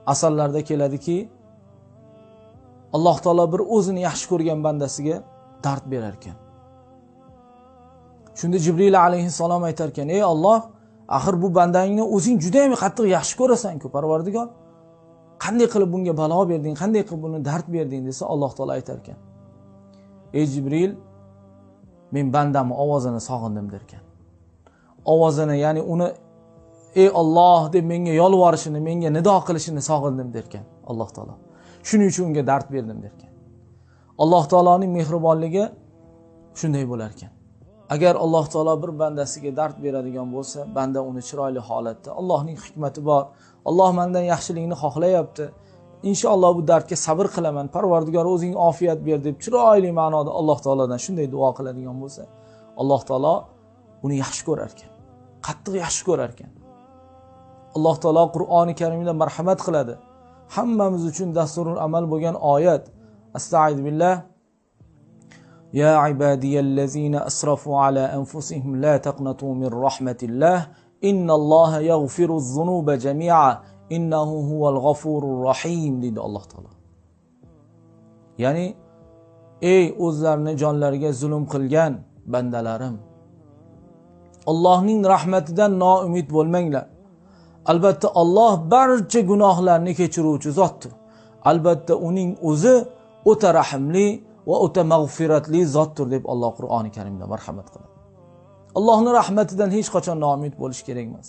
asarlarda keladiki, Alloh taolo bir o'zini yaxshi ko'rgan bandasiga dard berar ekan. Shunda Jibril alayhissalom aytar ekan: "Ey Alloh, axir bu bandangni o'zing juda ham qattiq yaxshi ko'rasan-ku, Parvardigor. Qanday qilib bunga balo berding, qanday qilib buni dard berding?" desa, Alloh taolo aytar ekan: "Ey Jibril, men bandamning ovozini sog'indim" derkan. Ovozini, ya'ni uni "Ey Alloh" deb menga yolvorishini, menga nido qilishini sog'indim derkan Alloh taolo. Shuning uchun unga dard berdim derkan. Alloh taoloning mehribonligi shunday bo'lar ekan. Agar Alloh taolo bir bandasiga dard beradigan bo'lsa, banda uni chiroyli holatda, Allohning hikmati bor, Alloh mendan yaxshilikni xohlayapti, inshaalloh bu dardga sabr qilaman, Parvardigor o'zing ofiyat ber deb chiroyli ma'noda Alloh taolodan shunday duo qiladigan bo'lsa, Alloh taolo uni yaxshi ko'rar ekan. Qattiq yaxshi ko'rar ekan. Alloh taolo Qur'oni Karimda marhamat qiladi. Hammamiz uchun dasturul amal bo'lgan oyat. Astag'firu billah. Ya ibadiyallazina asrafu ala anfusihim la taqnatu min rahmatillah. Innalloha yaghfiruz-zunuba jami'a. Innahu huval g'afurur rahim dedi Alloh taolo. Ya'ni ey o'zlarini jonlariga zulm qilgan bandalarim, Allohning rahmatidan noumid bo'lmanglar. Albatta Alloh barcha gunohlarni kechiruvchi zotdir. Albatta uning o'zi o'ta rahimli va o'ta mag'firatli zotdir deb Alloh Qur'oni Karimda marhamat qiladi. Allohning rahmatidan hech qachon noumid bo'lish kerak emas.